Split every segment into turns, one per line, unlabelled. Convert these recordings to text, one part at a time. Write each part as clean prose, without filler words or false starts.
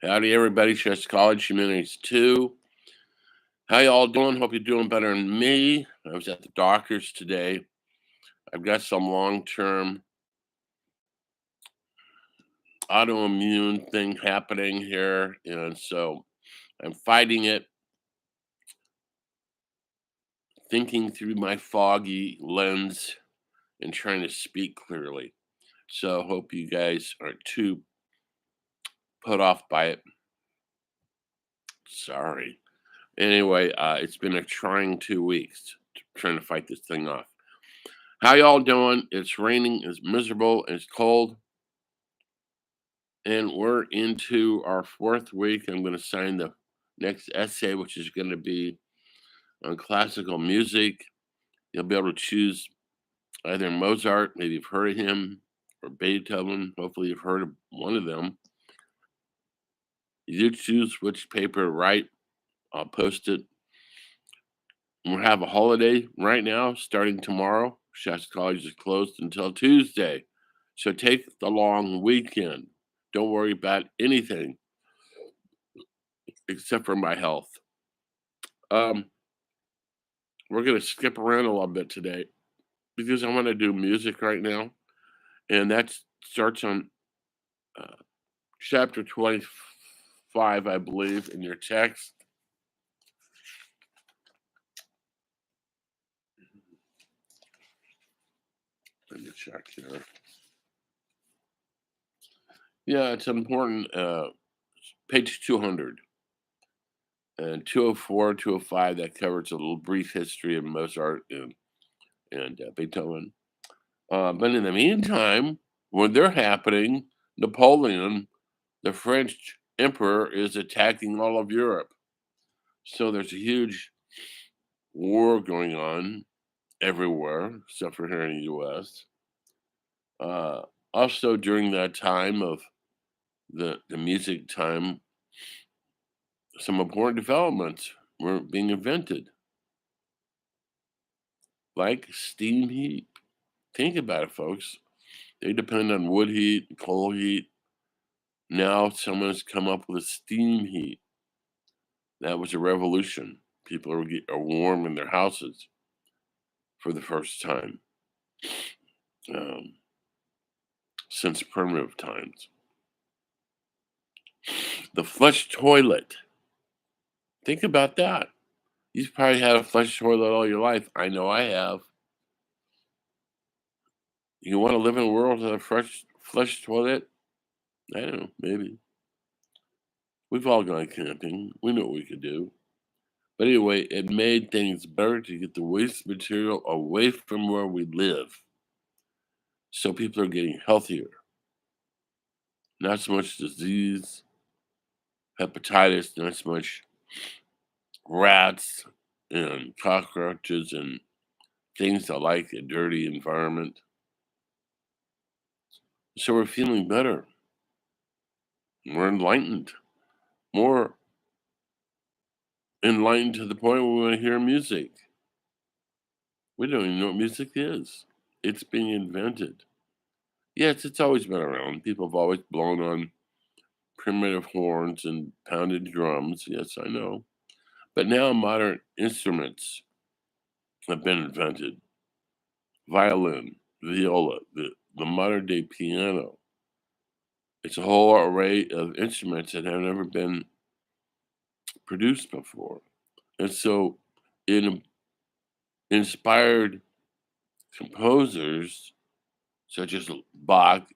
Howdy, everybody. Chess College Humanities 2. How y'all doing? Hope you're doing better than me. I was at the doctor's today. I've got some long-term autoimmune thing happening here, and so I'm fighting it, thinking through my foggy lens and trying to speak clearly. So hope you guys aren't too put off by it. Sorry. Anyway, it's been a trying 2 weeks trying to fight this thing off. How y'all doing? It's raining, it's miserable, it's cold, and we're into our 4th week. I'm going to sign the next essay, which is going to be on classical music. You'll be able to choose either Mozart, maybe you've heard of him, or Beethoven. Hopefully, you've heard of one of them. You choose which paper to write. I'll post it. We'll have a holiday right now, starting tomorrow. Shasta College is closed until Tuesday. So take the long weekend. Don't worry about anything except for my health. We're going to skip around a little bit today because I want to do music right now. And that starts on chapter 25, I believe, in your text. Let me check here. Yeah, it's important. Page 200 and 204, 205, that covers a little brief history of Mozart and Beethoven. But in the meantime, when they're happening, Napoleon, the French emperor, is attacking all of Europe. So there's a huge war going on everywhere, except for here in the US. Also, during that time of the music time, some important developments were being invented, like steam heat. Think about it, folks. They depend on wood heat, coal heat. Now someone's come up with steam heat. That was a revolution. People are warm in their houses for the first time um, since primitive times. The flush toilet. Think about that. You've probably had a flush toilet all your life. I know I have. You want to live in a world with a flush toilet? I don't know, maybe. We've all gone camping. We know what we could do. But anyway, it made things better to get the waste material away from where we live. So people are getting healthier. Not so much disease, hepatitis, not so much rats and cockroaches and things that like a dirty environment. So we're feeling better. We're enlightened. More enlightened to the point where we want to hear music. We don't even know what music is. It's being invented. Yes, it's always been around. People have always blown on primitive horns and pounded drums. Yes, I know. But now modern instruments have been invented. Violin, viola, the modern day piano. It's a whole array of instruments that have never been produced before. And so it inspired composers such as Bach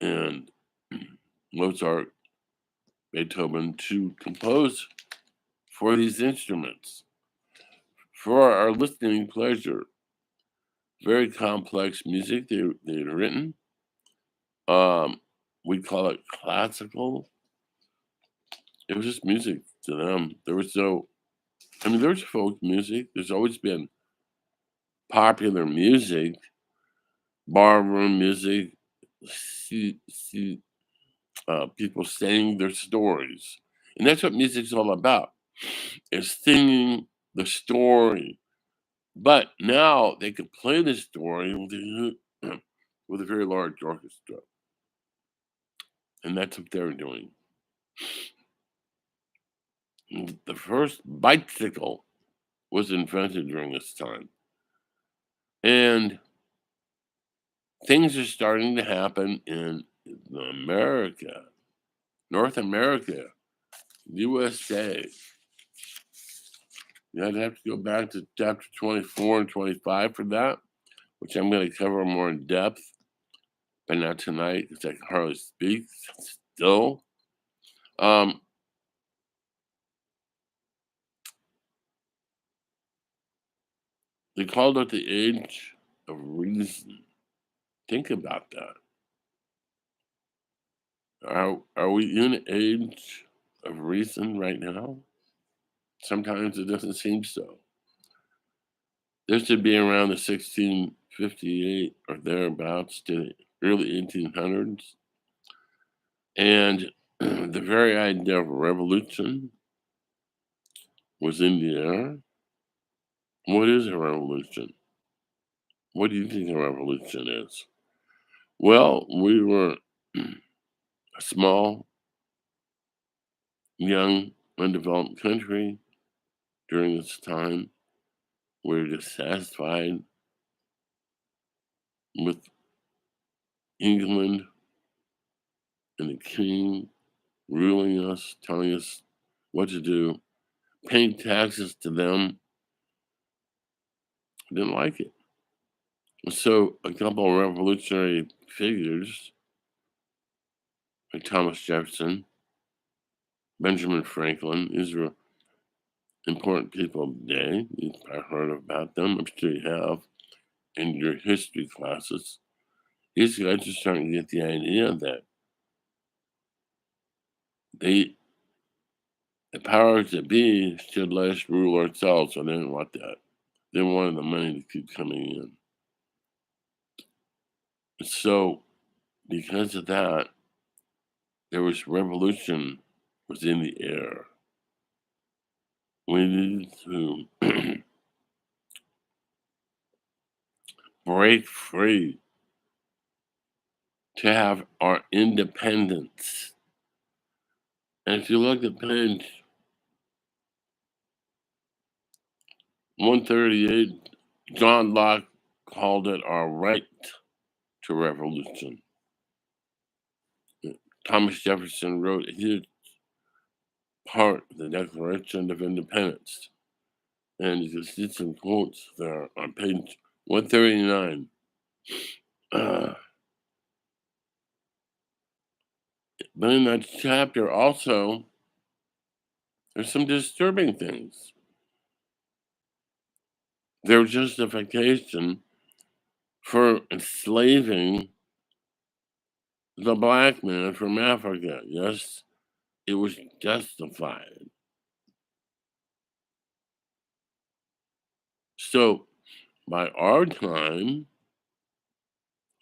and Mozart, Beethoven to compose for these instruments for our listening pleasure. Very complex music they'd written. We'd call it classical. It was just music to them. There was there's folk music. There's always been popular music, barroom music, people saying their stories. And that's what music's all about, is singing the story. But now they can play the story with a very large orchestra, and that's what they're doing. And the first bicycle was invented during this time, and things are starting to happen in America, North America, USA. I'd have to go back to chapter 24 and 25 for that, which I'm going to cover more in depth, but not tonight because I can hardly speak still. Um, they called it the age of reason. Think about that. Are we in an age of reason right now? Sometimes it doesn't seem so. This should be around the 1658 or thereabouts to the early 1800s. And the very idea of revolution was in the air. What is a revolution? What do you think a revolution is? Well, we were a small, young, undeveloped country during this time. We were dissatisfied with England and the king ruling us, telling us what to do, paying taxes to them. Didn't like it. So a couple of revolutionary figures like Thomas Jefferson, Benjamin Franklin, these were important people of the day. You've probably heard about them. I'm sure you have in your history classes. These guys are starting to get the idea that they, the powers that be, should let us rule ourselves. So they didn't want that. They wanted the money to keep coming in. So because of that, there was revolution was in the air. We needed to break free to have our independence. And if you look at page 138, John Locke called it our right to revolution. Thomas Jefferson wrote his part of the Declaration of Independence. And you can see some quotes there on page 139. But in that chapter also, there's some disturbing things. Their justification for enslaving the black man from Africa. Yes, it was justified. So by our time,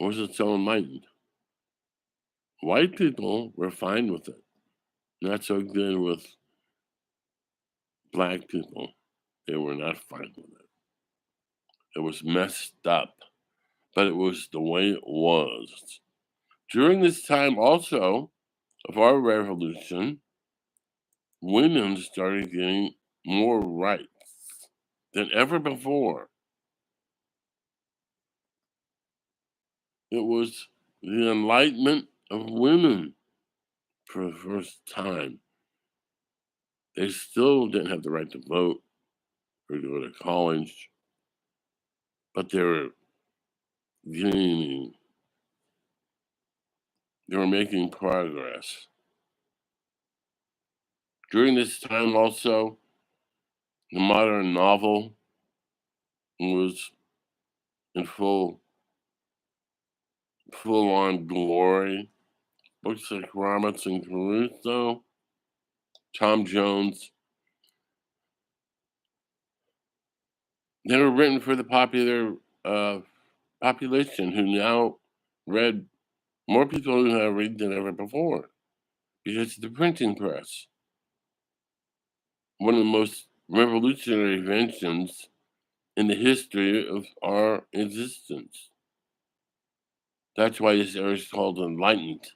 was it so enlightened? White people were fine with it, not so good with black people. They were not fine with it. It was messed up, but it was the way it was. During this time, also, of our revolution, women started getting more rights than ever before. It was the enlightenment of women for the first time. They still didn't have the right to vote or to go to college, but they were gaining, they were making progress. During this time, also, the modern novel was in full on glory. Books like Robinson Crusoe, Tom Jones, they were written for the popular population who now read, more people who have read than ever before because of the printing press. One of the most revolutionary inventions in the history of our existence. That's why this area is called enlightened.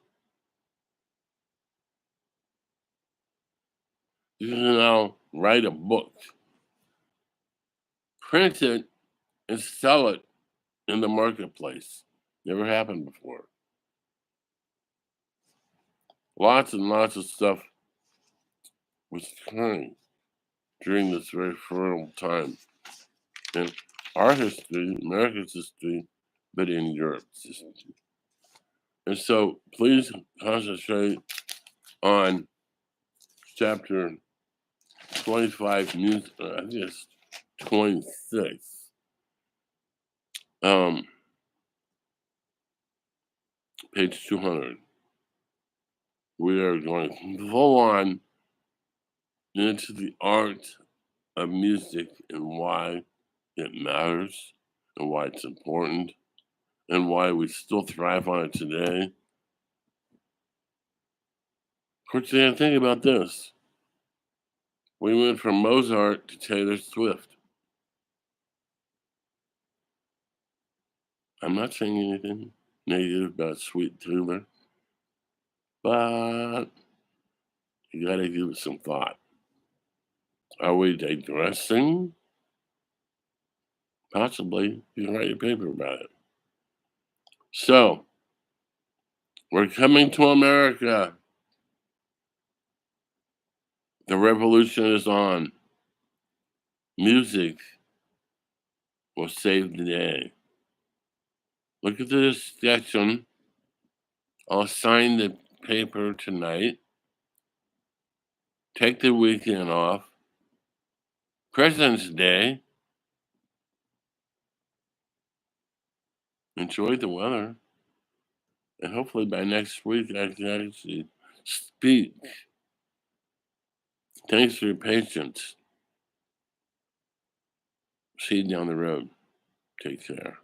You can now write a book, print it, and sell it in the marketplace. Never happened before. Lots and lots of stuff was occurring during this very fertile time in our history, America's history, but in Europe's history. And so please concentrate on chapter 25, music, I think it's 26. Um, Page 200. We are going full on into the art of music and why it matters and why it's important and why we still thrive on it today. Of course, you think about this. We went from Mozart to Taylor Swift. I'm not saying anything negative about Sweet Taylor, but you got to give it some thought. Are we digressing? Possibly. You can write a paper about it. So, we're coming to America. The revolution is on. Music will save the day. Look at this section. I'll sign the paper tonight. Take the weekend off. President's Day. Enjoy the weather. And hopefully by next week I can actually speak. Thanks for your patience. See you down the road. Take care.